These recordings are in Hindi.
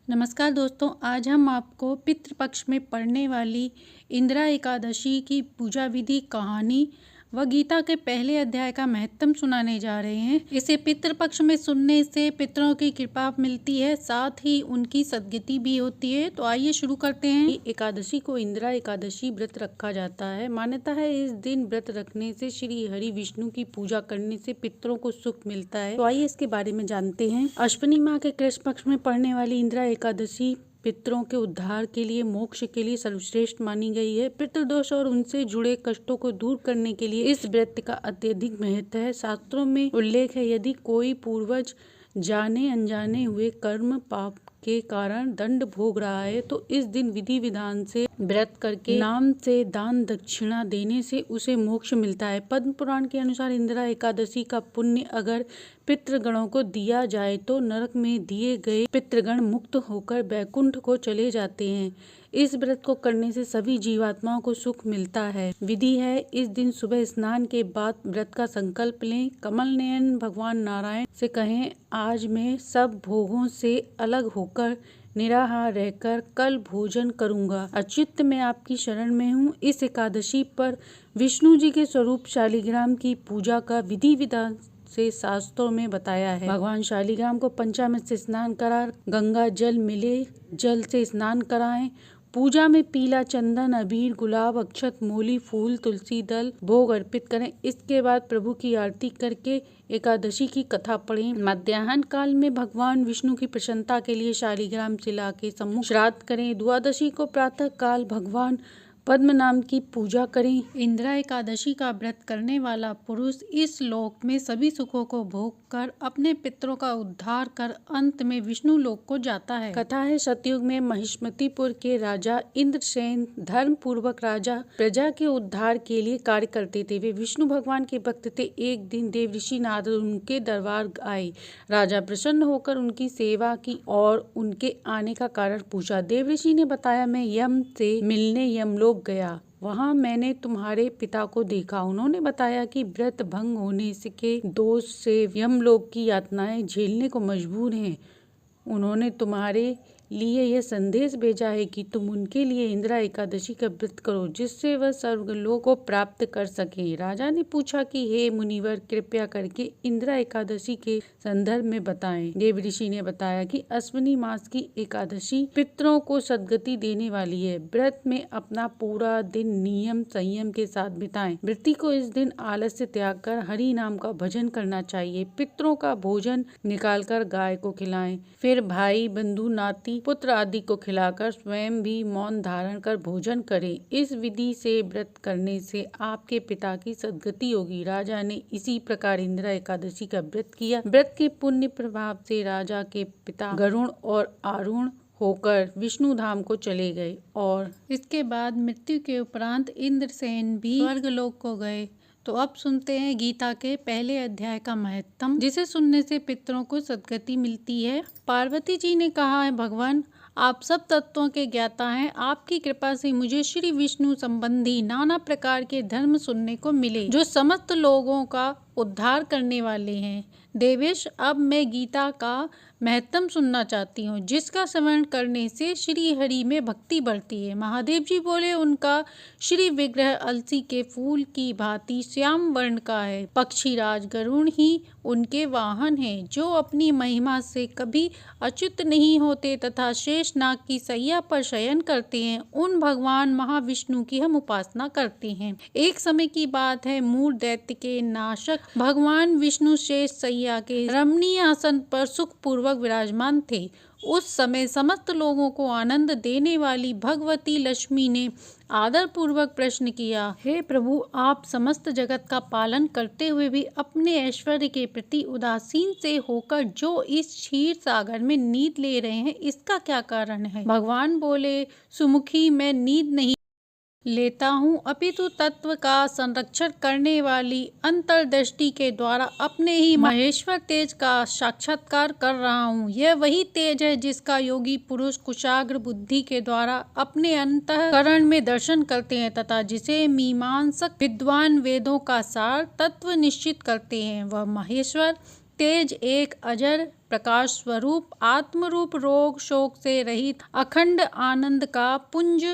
नमस्कार दोस्तों, आज हम आपको पितृपक्ष में पड़ने वाली इंदिरा एकादशी की पूजा विधि, कहानी व गीता के पहले अध्याय का महत्व सुनाने जा रहे हैं। इसे पितृपक्ष में सुनने से पितरों की कृपा मिलती है, साथ ही उनकी सद्गति भी होती है। तो आइए शुरू करते हैं। एकादशी को इंदिरा एकादशी व्रत रखा जाता है। मान्यता है इस दिन व्रत रखने से श्री हरि विष्णु की पूजा करने से पितरों को सुख मिलता है। तो आइए इसके बारे में जानते हैं। अश्विनी माह के कृष्ण पक्ष में पड़ने वाली इंदिरा एकादशी पितरों के उद्धार के लिए, मोक्ष के लिए सर्वश्रेष्ठ मानी गई है। पितृदोष और उनसे जुड़े कष्टों को दूर करने के लिए इस व्रत का अत्यधिक महत्व है। शास्त्रों में उल्लेख है, यदि कोई पूर्वज जाने अनजाने हुए कर्म पाप के कारण दंड भोग रहा है तो इस दिन विधि विधान से व्रत करके नाम से दान दक्षिणा देने से उसे मोक्ष मिलता है। पद्म पुराण के अनुसार इंदिरा एकादशी का पुण्य अगर पितृगणों को दिया जाए तो नरक में दिए गए पितृगण मुक्त होकर वैकुंठ को चले जाते हैं। इस व्रत को करने से सभी जीवात्माओं को सुख मिलता है। विधि है, इस दिन सुबह स्नान के बाद व्रत का संकल्प लें। कमल नयन भगवान नारायण से कहें, आज मैं सब भोगों से अलग होकर निराहार रहकर कल भोजन करूंगा। अच्युत, मैं आपकी शरण में हूँ। इस एकादशी पर विष्णु जी के स्वरूप शालिग्राम की पूजा का विधि विधान से शास्त्रों में बताया है। भगवान शालिग्राम को पंचामृत से स्नान करा, गंगा जल मिले जल से स्नान कराएं। पूजा में पीला चंदन, अबीर, गुलाब, अक्षत, मूली, फूल, तुलसी दल भोग अर्पित करें। इसके बाद प्रभु की आरती करके एकादशी की कथा पढ़ें। मध्याह्न काल में भगवान विष्णु की प्रसन्नता के लिए शालिग्राम शिला के सम्मुख श्राद्ध करें। द्वादशी को प्रातः काल भगवान पद्म नाम की पूजा करें। इंदिरा एकादशी का व्रत करने वाला पुरुष इस लोक में सभी सुखों को भोग कर अपने पितरों का उद्धार कर अंत में विष्णु लोक को जाता है। कथा है, सतयुग में महिष्मतिपुर के राजा इंद्रसेन धर्म पूर्वक राजा प्रजा के उद्धार के लिए कार्य करते थे। वे विष्णु भगवान के भक्त थे। एक दिन देवऋषि नारद उनके दरबार आए। राजा प्रसन्न होकर उनकी सेवा की और उनके आने का कारण पूछा। देवऋषि ने बताया, मैं यम से मिलने यमलोक गया, वहां मैंने तुम्हारे पिता को देखा। उन्होंने बताया कि व्रत भंग होने के दोष से यमलोक की यातनाएं झेलने को मजबूर हैं। उन्होंने तुम्हारे लिए यह संदेश भेजा है कि तुम उनके लिए इंदिरा एकादशी का व्रत करो, जिससे वह स्वर्गलोक को प्राप्त कर सके। राजा ने पूछा कि हे मुनिवर, कृपया करके इंदिरा एकादशी के संदर्भ में बताएं। देव ऋषि ने बताया कि अश्विनी मास की एकादशी पितरों को सद्गति देने वाली है। व्रत में अपना पूरा दिन नियम संयम के साथ बिताएं। व्रती को इस दिन आलस्य त्याग कर हरि नाम का भजन करना चाहिए। पितरों का भोजन निकाल कर गाय को खिलाएं, फिर भाई बंधु नाती पुत्र आदि को खिलाकर स्वयं भी मौन धारण कर भोजन करें। इस विधि से व्रत करने से आपके पिता की सद्गति होगी। राजा ने इसी प्रकार इंदिरा एकादशी का व्रत किया। व्रत के पुण्य प्रभाव से राजा के पिता गरुण और आरुण होकर विष्णु धाम को चले गए और इसके बाद मृत्यु के उपरांत इंद्रसेन भी स्वर्गलोक को गए। तो अब सुनते हैं गीता के पहले अध्याय का महत्व, जिसे सुनने से पितरों को सद्गति मिलती है। पार्वती जी ने कहा है, भगवान आप सब तत्वों के ज्ञाता हैं। आपकी कृपा से मुझे श्री विष्णु संबंधी नाना प्रकार के धर्म सुनने को मिले, जो समस्त लोगों का उद्धार करने वाले हैं। देवेश, अब मैं गीता का महत्व सुनना चाहती हूँ, जिसका श्रवण करने से श्री हरि में भक्ति बढ़ती है। महादेव जी बोले, उनका श्री विग्रह अलसी के फूल की भांति श्याम वर्ण का है। पक्षीराज गरुण ही उनके वाहन हैं, जो अपनी महिमा से कभी अच्युत नहीं होते तथा शेषनाग की सैया पर शयन करते हैं। उन भगवान महाविष्णु की हम उपासना करते हैं। एक समय की बात है, मूर दैत्य के नाशक भगवान विष्णु शेष सैया के रमणीय आसन पर सुख पूर्वक विराजमान थे। उस समय समस्त लोगों को आनंद देने वाली भगवती लक्ष्मी ने आदर पूर्वक प्रश्न किया, हे प्रभु, आप समस्त जगत का पालन करते हुए भी अपने ऐश्वर्य के प्रति उदासीन से होकर जो इस क्षीर सागर में नींद ले रहे हैं, इसका क्या कारण है? भगवान बोले, सुमुखी, मैं नींद नहीं लेता हूँ, अपितु तत्व का संरक्षण करने वाली अंतर्दृष्टि के द्वारा अपने ही महेश्वर तेज का साक्षात्कार कर रहा हूँ। यह वही तेज है जिसका योगी पुरुष कुशाग्र बुद्धि के द्वारा अपने अंतःकरण में दर्शन करते हैं तथा जिसे मीमांसक विद्वान वेदों का सार तत्व निश्चित करते हैं। वह महेश्वर तेज एक अजर प्रकाश स्वरूप आत्मरूप रोग शोक से रहित अखंड आनंद का पुंज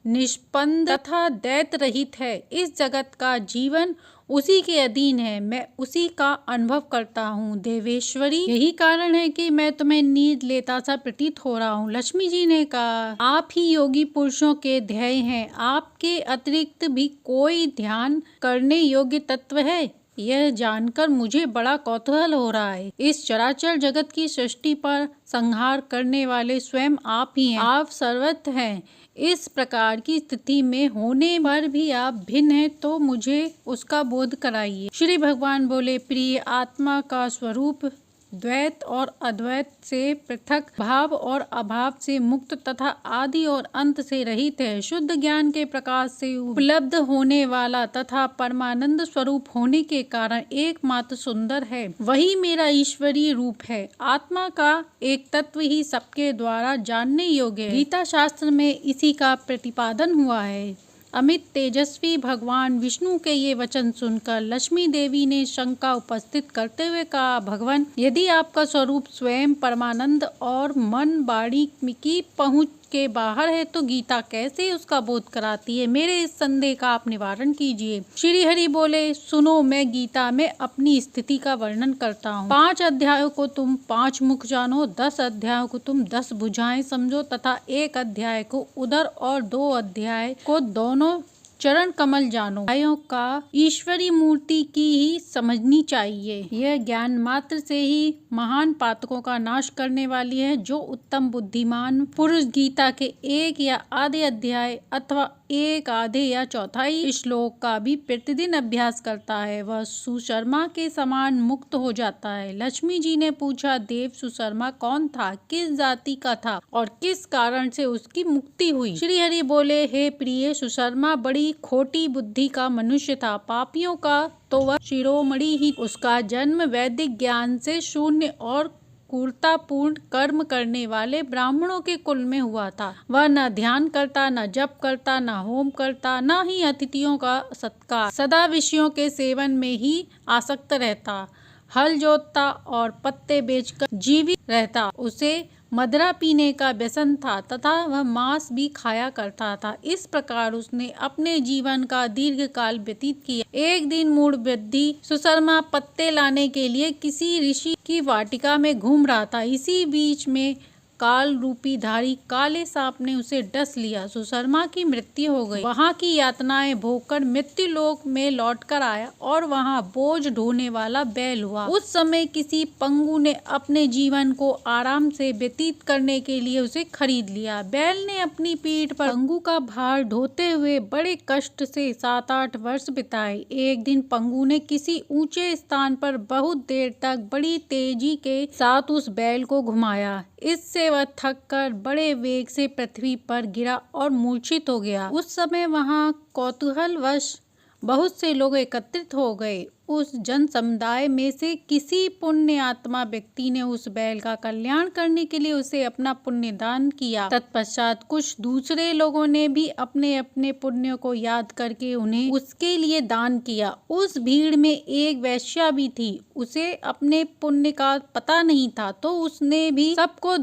निष्पन्द तथा दैत रहित है। इस जगत का जीवन उसी के अधीन है, मैं उसी का अनुभव करता हूँ देवेश्वरी। यही कारण है कि मैं तुम्हें नींद लेता सा प्रतीत हो रहा हूँ। लक्ष्मी जी ने कहा, आप ही योगी पुरुषों के ध्येय हैं, आपके अतिरिक्त भी कोई ध्यान करने योग्य तत्व है? यह जानकर मुझे बड़ा कौतूहल हो रहा है। इस चराचर जगत की सृष्टि पर संहार करने वाले स्वयं आप ही हैं, आप सर्वत्र हैं। इस प्रकार की स्थिति में होने पर भी आप भिन्न हैं, तो मुझे उसका बोध कराइए। श्री भगवान बोले, प्रिय, आत्मा का स्वरूप द्वैत और अद्वैत से पृथक, भाव और अभाव से मुक्त तथा आदि और अंत से रहित है। शुद्ध ज्ञान के प्रकाश से उपलब्ध होने वाला तथा परमानंद स्वरूप होने के कारण एकमात्र सुंदर है। वही मेरा ईश्वरीय रूप है। आत्मा का एक तत्व ही सबके द्वारा जानने योग्य है। गीता शास्त्र में इसी का प्रतिपादन हुआ है। अमित तेजस्वी भगवान विष्णु के ये वचन सुनकर लक्ष्मी देवी ने शंका उपस्थित करते हुए कहा, भगवान, यदि आपका स्वरूप स्वयं परमानंद और मन वाणी की पहुँच के बाहर है तो गीता कैसे उसका बोध कराती है? मेरे इस संदेह का आप निवारण कीजिए। श्री हरि बोले, सुनो, मैं गीता में अपनी स्थिति का वर्णन करता हूँ। 5 अध्यायों को तुम 5 मुख जानो, 10 अध्यायों को तुम 10 भुजाएं समझो तथा 1 अध्याय को उदर और 2 अध्याय को दोनों चरण कमल जानो। अध्यायों का ईश्वरी मूर्ति की ही समझनी चाहिए। यह ज्ञान मात्र से ही महान पातकों का नाश करने वाली है। जो उत्तम बुद्धिमान पुरुष गीता के 1 या आधे अध्याय अथवा 1 आधे या चौथाई श्लोक का भी प्रतिदिन अभ्यास करता है, वह सुशर्मा के समान मुक्त हो जाता है। लक्ष्मी जी ने पूछा, देव, सुशर्मा कौन था, किस जाति का था और किस कारण से उसकी मुक्ति हुई? श्री हरि बोले, हे प्रिय, सुशर्मा बड़ी खोटी बुद्धि का मनुष्य था। पापियों का तो वह शिरोमणि ही। उसका जन्म वैदिक ज्ञान से शून्य और क्रूरतापूर्ण कर्म करने वाले ब्राह्मणों के कुल में हुआ था। वह न ध्यान करता, न जप करता, न होम करता, न ही अतिथियों का सत्कार, सदा विषयों के सेवन में ही आसक्त रहता, हल जोतता और पत्ते बेचकर जीवित रहता। उसे मदिरा पीने का व्यसन था तथा वह मांस भी खाया करता था। इस प्रकार उसने अपने जीवन का दीर्घ काल व्यतीत किया। एक दिन मूढ़ वृद्धि सुशर्मा पत्ते लाने के लिए किसी ऋषि की वाटिका में घूम रहा था। इसी बीच में काल रूपी धारी काले सांप ने उसे डस लिया। सुशर्मा की मृत्यु हो गई। वहाँ की यातनाएं भोगकर मृत्यु लोक में लौटकर आया और वहाँ बोझ ढोने वाला बैल हुआ। उस समय किसी पंगु ने अपने जीवन को आराम से व्यतीत करने के लिए उसे खरीद लिया। बैल ने अपनी पीठ पर पंगु का भार ढोते हुए बड़े कष्ट से 7-8 वर्ष बिताए। एक दिन पंगु ने किसी ऊंचे स्थान पर बहुत देर तक बड़ी तेजी के साथ उस बैल को घुमाया। इससे वह थक कर बड़े वेग से पृथ्वी पर गिरा और मूर्छित हो गया। उस समय वहां कौतूहलवश बहुत से लोग एकत्रित हो गए। उस जन समुदाय में से किसी पुण्य आत्मा व्यक्ति ने उस बैल का कल्याण करने के लिए उसे अपना पुण्य दान किया। तत्पश्चात कुछ दूसरे लोगों ने भी अपने अपने पुण्यों को याद करके उन्हें उसके लिए दान किया। उस भीड़ में एक वैश्या भी थी। उसे अपने पुण्य का पता नहीं था, तो उसने भी सबको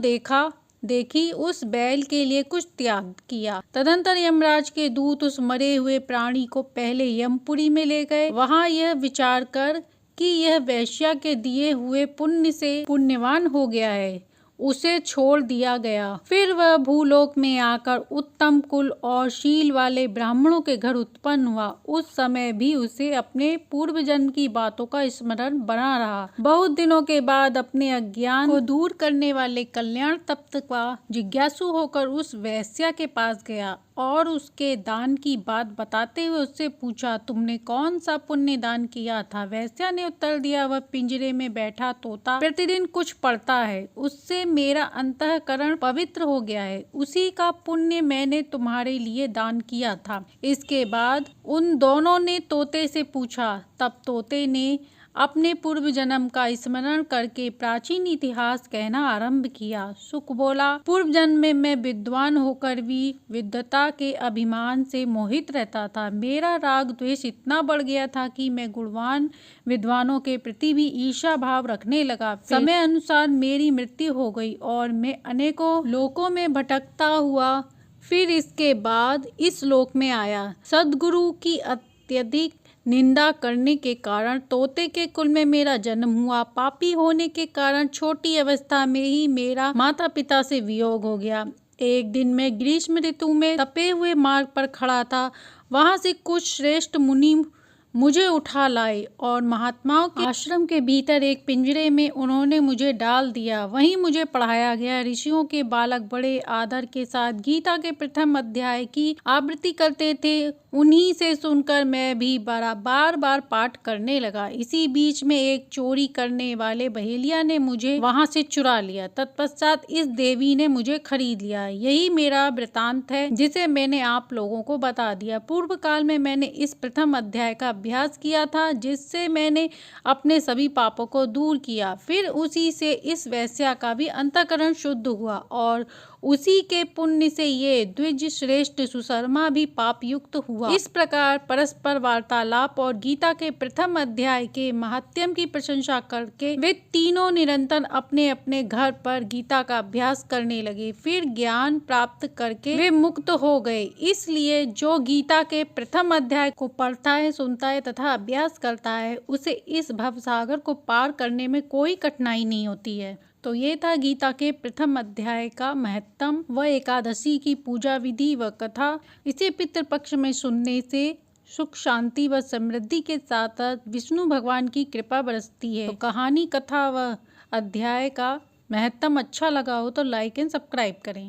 देखी उस बैल के लिए कुछ त्याग किया। तदंतर यमराज के दूत उस मरे हुए प्राणी को पहले यमपुरी में ले गए। वहां यह विचार कर कि यह वैश्या के दिए हुए पुण्य से पुण्यवान हो गया है, उसे छोड़ दिया गया। फिर वह भूलोक में आकर उत्तम कुल और शील वाले ब्राह्मणों के घर उत्पन्न हुआ। उस समय भी उसे अपने पूर्व जन्म की बातों का स्मरण बना रहा। बहुत दिनों के बाद अपने अज्ञान को दूर करने वाले कल्याण तप्त का जिज्ञासु होकर उस वैश्या के पास गया और उसके दान की बात बताते हुए उससे पूछा, तुमने कौन सा पुण्य दान किया था? वैश्या ने उत्तर दिया, वह पिंजरे में बैठा तोता प्रतिदिन कुछ पढ़ता है, उससे मेरा अंतःकरण पवित्र हो गया है। उसी का पुण्य मैंने तुम्हारे लिए दान किया था। इसके बाद उन दोनों ने तोते से पूछा। तब तोते ने अपने पूर्व जन्म का स्मरण करके प्राचीन इतिहास कहना आरंभ किया। शुक बोला, पूर्व जन्म में मैं विद्वान होकर भी विद्वता के अभिमान से मोहित रहता था। मेरा राग द्वेष इतना बढ़ गया था कि मैं गुणवान विद्वानों के प्रति भी ईर्ष्या भाव रखने लगा। समय अनुसार मेरी मृत्यु हो गई और मैं अनेकों लोकों में भटकता हुआ फिर इसके बाद इस लोक में आया। सद्गुरु की अत्यधिक निंदा करने के कारण तोते के कुल में मेरा जन्म हुआ। पापी होने के कारण छोटी अवस्था में ही मेरा माता पिता से वियोग हो गया। एक दिन मैं ग्रीष्म ऋतु में तपे हुए मार्ग पर खड़ा था। वहां से कुछ श्रेष्ठ मुनि मुझे उठा लाए और महात्माओं के आश्रम के भीतर एक पिंजरे में उन्होंने मुझे डाल दिया। वहीं मुझे पढ़ाया गया। ऋषियों के बालक बड़े आदर के साथ गीता के प्रथम अध्याय की आवृत्ति करते थे। उन्हीं से सुनकर मैं भी बार बार पाठ करने लगा। इसी बीच में एक चोरी करने वाले बहेलिया ने मुझे वहां से चुरा लिया। तत्पश्चात इस देवी ने मुझे खरीद लिया। यही मेरा वृतांत है जिसे मैंने आप लोगों को बता दिया। पूर्व काल में मैंने इस प्रथम अध्याय का अभ्यास किया था, जिससे मैंने अपने सभी पापों को दूर किया। फिर उसी से इस वैश्या का भी अंतःकरण शुद्ध हुआ और उसी के पुण्य से ये द्विज श्रेष्ठ सुशर्मा भी पाप युक्त हुआ। इस प्रकार परस्पर वार्तालाप और गीता के प्रथम अध्याय के महात्म्य की प्रशंसा करके वे तीनों निरंतर अपने अपने घर पर गीता का अभ्यास करने लगे। फिर ज्ञान प्राप्त करके वे मुक्त हो गए। इसलिए जो गीता के प्रथम अध्याय को पढ़ता है, सुनता है तथा अभ्यास करता है, उसे इस भवसागर को पार करने में कोई कठिनाई नहीं होती है। तो ये था गीता के प्रथम अध्याय का महत्तम व एकादशी की पूजा विधि व कथा। इसे पितृपक्ष में सुनने से सुख शांति व समृद्धि के साथ विष्णु भगवान की कृपा बरसती है। तो कहानी, कथा व अध्याय का महत्तम अच्छा लगा हो तो लाइक एंड सब्सक्राइब करें।